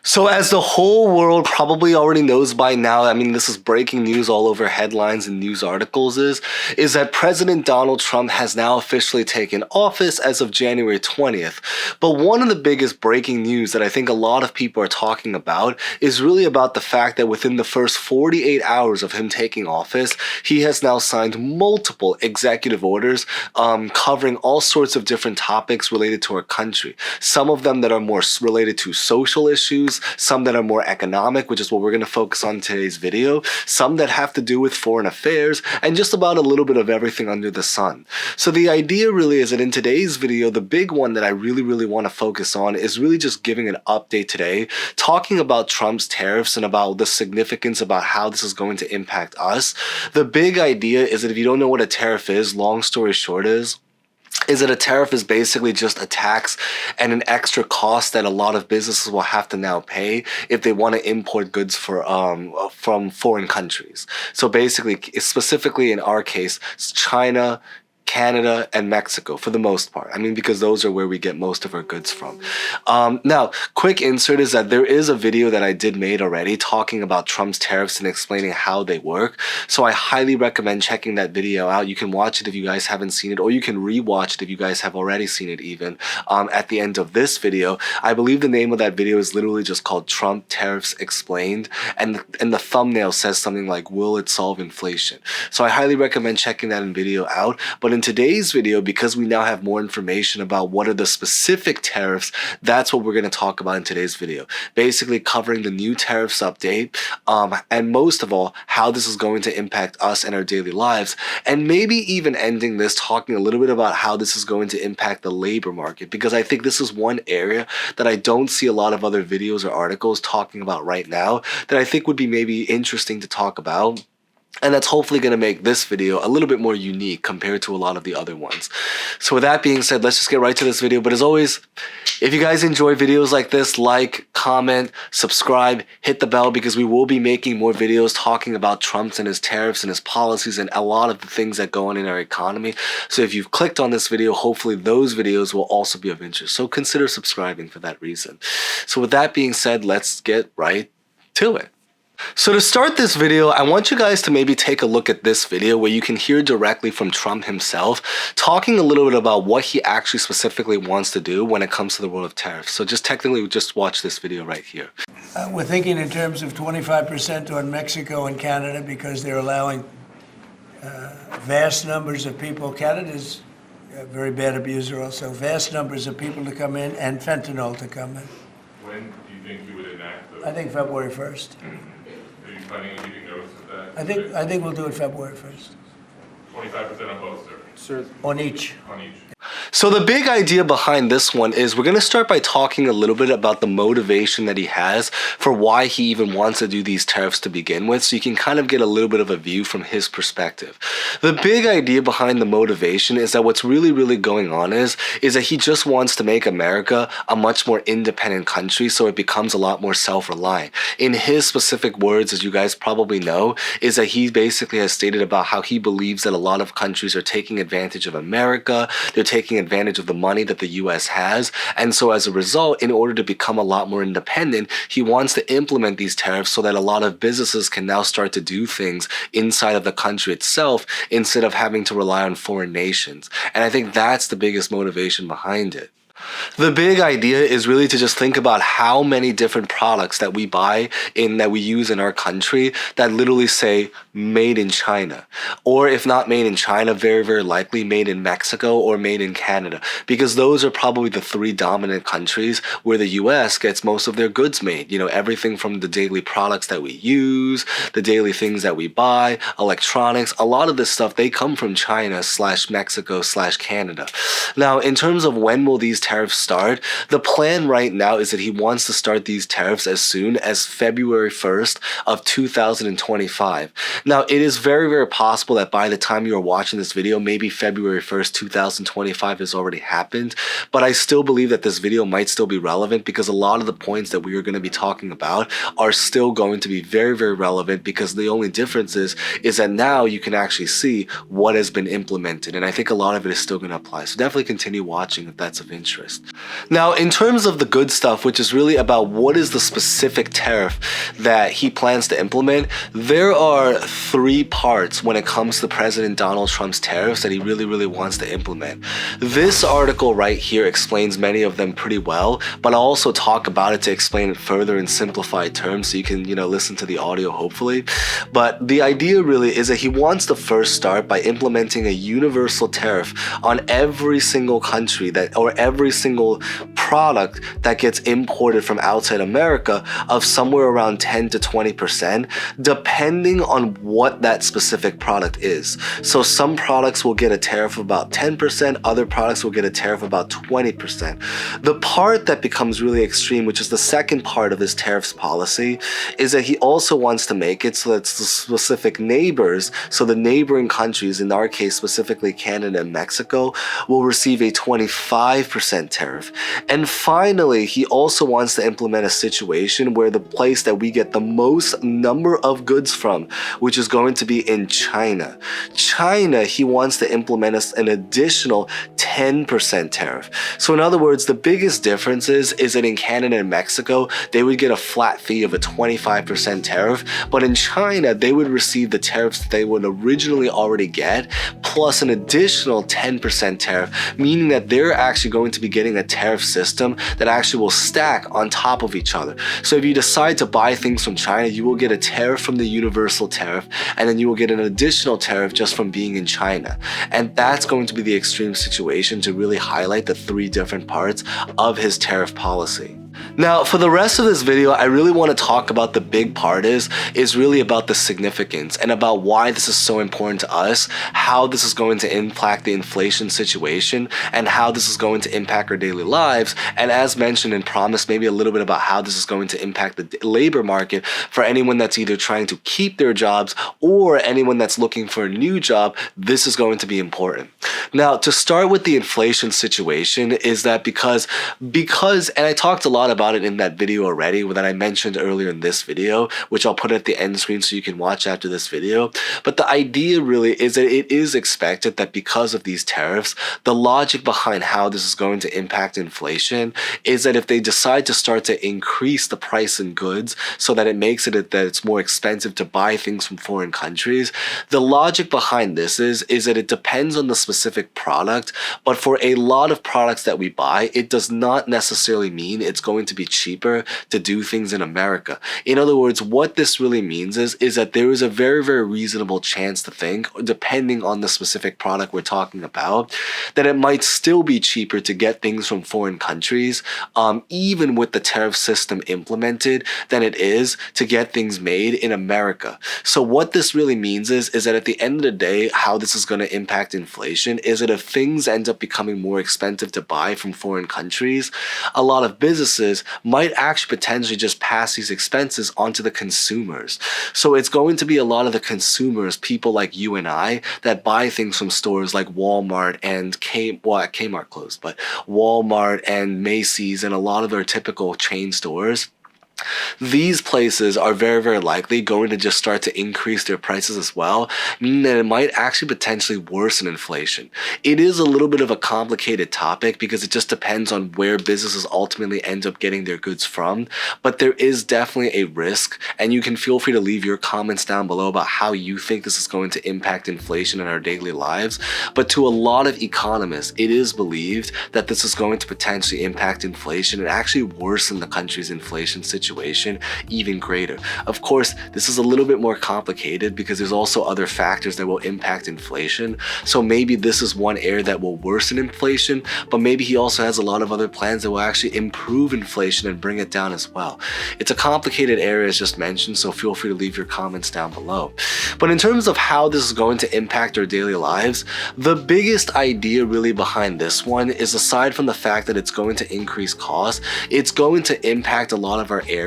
So as the whole world probably already knows by now, I mean, this is breaking news all over headlines and news articles, is that President Donald Trump has now officially taken office as of January 20th. But one of the biggest breaking news that I think a lot of people are talking about is really about the fact that within the first 48 hours of him taking office, he has now signed multiple executive orders covering all sorts of different topics related to our country. Some of them that are more related to social issues, some that are more economic, which is what we're going to focus on in today's video, some that have to do with foreign affairs, and just about a little bit of everything under the sun. So the idea really is that in today's video, the big one that I really want to focus on is really just giving an update today, talking about Trump's tariffs and about the significance about how this is going to impact us. The big idea is that if you don't know what a tariff is, long story short is that a tariff is basically just a tax and an extra cost that a lot of businesses will have to now pay if they want to import goods from foreign countries. So basically, specifically in our case, it's China, Canada, and Mexico for the most part. I mean, because those are where we get most of our goods from. Now, quick insert is that there is a video that I did made already talking about Trump's tariffs and explaining how they work. So I highly recommend checking that video out. You can watch it if you guys haven't seen it, or you can rewatch it if you guys have already seen it even at the end of this video. I believe the name of that video is literally just called Trump Tariffs Explained, and the thumbnail says something like, "Will it solve inflation?" So I highly recommend checking that video out. But in today's video, because we now have more information about what are the specific tariffs, that's what we're going to talk about in today's video. Basically covering the new tariffs update, and most of all, how this is going to impact us and our daily lives, and maybe even ending this talking a little bit about how this is going to impact the labor market, because I think this is one area that I don't see a lot of other videos or articles talking about right now that I think would be maybe interesting to talk about. And that's hopefully going to make this video a little bit more unique compared to a lot of the other ones. So with that being said, let's just get right to this video. But as always, if you guys enjoy videos like this, like, comment, subscribe, hit the bell, because we will be making more videos talking about Trump and his tariffs and his policies and a lot of the things that go on in our economy. So if you've clicked on this video, hopefully those videos will also be of interest. So consider subscribing for that reason. So with that being said, let's get right to it. So to start this video, I want you guys to maybe take a look at this video where you can hear directly from Trump himself talking a little bit about what he actually specifically wants to do when it comes to the world of tariffs. So just technically, just watch this video right here. We're thinking in terms of 25% on Mexico and Canada because they're allowing vast numbers of people. Canada's a very bad abuser also. Vast numbers of people to come in and fentanyl to come in. When do you think you would enact those? I think February 1st. Are you planning on keeping notice of that? I think we'll do it February 1st. 25% on both, sir? On each. On each. So the big idea behind this one is we're going to start by talking a little bit about the motivation that he has for why he even wants to do these tariffs to begin with, so you can kind of get a little bit of a view from his perspective. The big idea behind the motivation is that what's really going on is that he just wants to make America a much more independent country so it becomes a lot more self-reliant. In his specific words, as you guys probably know, is that he basically has stated about how he believes that a lot of countries are taking advantage of America, they're taking advantage of the money that the US has, and so as a result, in order to become a lot more independent, he wants to implement these tariffs so that a lot of businesses can now start to do things inside of the country itself instead of having to rely on foreign nations. And I think that's the biggest motivation behind it. The big idea is really to just think about how many different products that we buy that we use in our country that literally say made in China, or if not made in China, very likely made in Mexico or made in Canada, because those are probably the three dominant countries where the US gets most of their goods made. You know, everything from the daily products that we use, the daily things that we buy, electronics, a lot of this stuff, they come from China / Mexico / Canada. Now, in terms of when will these tariffs start, the plan right now is that he wants to start these tariffs as soon as February 1st of 2025. Now, it is very, very possible that by the time you are watching this video, maybe February 1st, 2025 has already happened, but I still believe that this video might still be relevant because a lot of the points that we are going to be talking about are still going to be very, very relevant, because the only difference is that now you can actually see what has been implemented, and I think a lot of it is still going to apply. So definitely continue watching if that's of interest. Now, in terms of the good stuff, which is really about what is the specific tariff that he plans to implement, there are three parts when it comes to President Donald Trump's tariffs that he really, really wants to implement. This article right here explains many of them pretty well, but I'll also talk about it to explain it further in simplified terms so you can, listen to the audio hopefully. But the idea really is that he wants to first start by implementing a universal tariff on every single country or every single product that gets imported from outside America of somewhere around 10 to 20%, depending on what that specific product is. So some products will get a tariff of about 10%, other products will get a tariff of about 20%. The part that becomes really extreme, which is the second part of his tariffs policy, is that he also wants to make it so that the specific neighbors, so the neighboring countries, in our case specifically Canada and Mexico, will receive a 25% tariff. And finally, he also wants to implement a situation where the place that we get the most number of goods from, which is going to be in China. China, he wants to implement an additional 10% tariff. So in other words, the biggest difference is that in Canada and Mexico, they would get a flat fee of a 25% tariff, but in China, they would receive the tariffs that they would originally already get, plus an additional 10% tariff, meaning that they're actually going to be getting a tariff system that actually will stack on top of each other. So if you decide to buy things from China, you will get a tariff from the universal tariff, and then you will get an additional tariff just from being in China. And that's going to be the extreme situation to really highlight the three different parts of his tariff policy. Now, for the rest of this video, I really want to talk about the big part is really about the significance and about why this is so important to us, how this is going to impact the inflation situation, and how this is going to impact our daily lives. And as mentioned and promised, maybe a little bit about how this is going to impact the labor market for anyone that's either trying to keep their jobs or anyone that's looking for a new job. This is going to be important. Now, to start with the inflation situation is that because, and I talked a lot about it in that video already that I mentioned earlier in this video, which I'll put at the end screen so you can watch after this video. But the idea really is that it is expected that because of these tariffs, the logic behind how this is going to impact inflation is that if they decide to start to increase the price in goods so that it makes it that it's more expensive to buy things from foreign countries, the logic behind this is that it depends on the specific product, but for a lot of products that we buy, it does not necessarily mean it's going to be cheaper to do things in America. In other words, what this really means is that there is a very, very reasonable chance to think, depending on the specific product we're talking about, that it might still be cheaper to get things from foreign countries, even with the tariff system implemented, than it is to get things made in America. So what this really means is that at the end of the day, how this is going to impact inflation is that if things end up becoming more expensive to buy from foreign countries, a lot of businesses might actually potentially just pass these expenses onto the consumers. So it's going to be a lot of the consumers, people like you and I, that buy things from stores like Walmart and Kmart closed, but Walmart and Macy's and a lot of their typical chain stores. These places are very, very likely going to just start to increase their prices as well, meaning that it might actually potentially worsen inflation. It is a little bit of a complicated topic because it just depends on where businesses ultimately end up getting their goods from, but there is definitely a risk, and you can feel free to leave your comments down below about how you think this is going to impact inflation in our daily lives. But to a lot of economists, it is believed that this is going to potentially impact inflation and actually worsen the country's inflation situation even greater. Of course, this is a little bit more complicated because there's also other factors that will impact inflation. So maybe this is one area that will worsen inflation, but maybe he also has a lot of other plans that will actually improve inflation and bring it down as well. It's a complicated area as just mentioned, so feel free to leave your comments down below. But in terms of how this is going to impact our daily lives, the biggest idea really behind this one is, aside from the fact that it's going to increase costs, it's going to impact a lot of our areas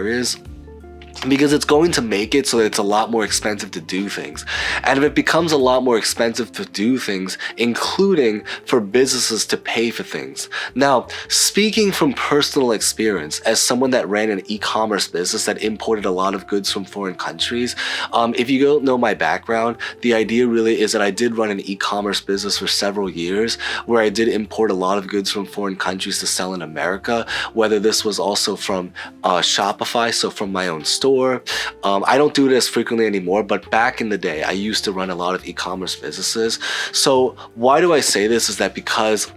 because it's going to make it so that it's a lot more expensive to do things. And if it becomes a lot more expensive to do things, including for businesses to pay for things. Now, speaking from personal experience, as someone that ran an e-commerce business that imported a lot of goods from foreign countries, if you don't know my background, the idea really is that I did run an e-commerce business for several years where I did import a lot of goods from foreign countries to sell in America, whether this was also from Shopify, so from my own store. I don't do it as frequently anymore, but back in the day, I used to run a lot of e-commerce businesses. So why do I say this is that because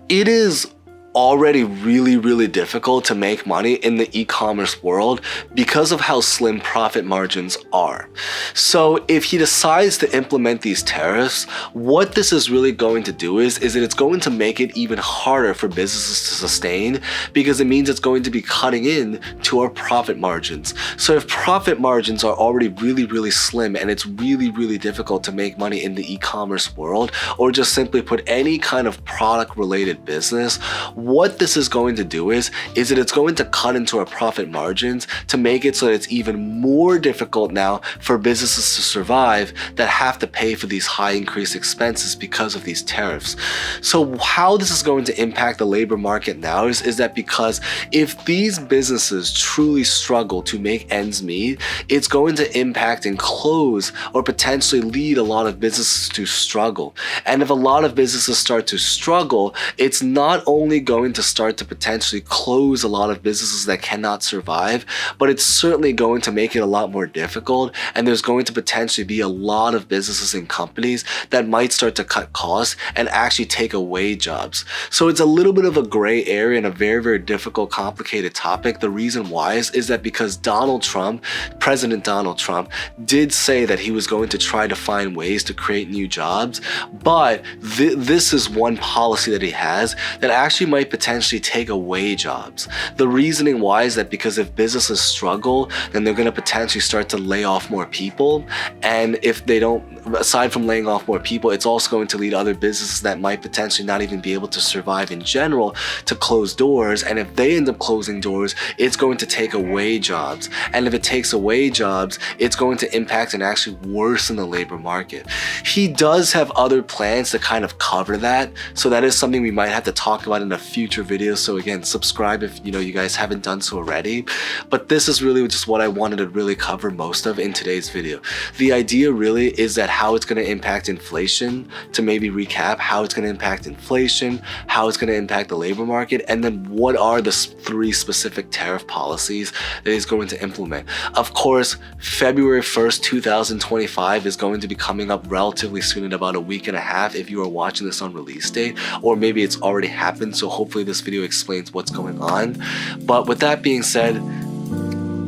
it is already really difficult to make money in the e-commerce world because of how slim profit margins are. So if he decides to implement these tariffs, what this is really going to do is that it's going to make it even harder for businesses to sustain, because it means it's going to be cutting in to our profit margins. So if profit margins are already really slim and it's really difficult to make money in the e-commerce world, or just simply put any kind of product related business, what this is going to do is that it's going to cut into our profit margins to make it so that it's even more difficult now for businesses to survive that have to pay for these high increased expenses because of these tariffs. So how this is going to impact the labor market now is that because if these businesses truly struggle to make ends meet, it's going to impact and close or potentially lead a lot of businesses to struggle. And if a lot of businesses start to struggle, it's not only going to start to potentially close a lot of businesses that cannot survive, but it's certainly going to make it a lot more difficult, and there's going to potentially be a lot of businesses and companies that might start to cut costs and actually take away jobs. So it's a little bit of a gray area and a very difficult, complicated topic. The reason why is that because President Donald Trump did say that he was going to try to find ways to create new jobs, but this is one policy that he has that actually might potentially take away jobs. The reasoning why is that because if businesses struggle, then they're going to potentially start to lay off more people, and if they don't, aside from laying off more people, it's also going to lead other businesses that might potentially not even be able to survive in general to close doors, and if they end up closing doors, it's going to take away jobs, and if it takes away jobs, it's going to impact and actually worsen the labor market. He does have other plans to kind of cover that, so that is something we might have to talk about in a future video. So again, subscribe if you guys haven't done so already. But this is really just what I wanted to really cover most of in today's video. The idea really is that how it's going to impact inflation, to maybe recap how it's going to impact inflation, how it's going to impact the labor market, and then what are the 3 specific tariff policies that he's going to implement. Of course, February 1st, 2025 is going to be coming up relatively soon, in about a week and a half if you are watching this on release date, or maybe it's already happened, so hopefully this video explains what's going on. But with that being said,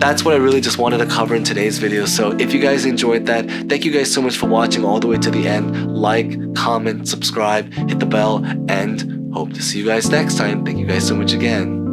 that's what I really just wanted to cover in today's video. So if you guys enjoyed that, thank you guys so much for watching all the way to the end. Like, comment, subscribe, hit the bell, and hope to see you guys next time. Thank you guys so much again.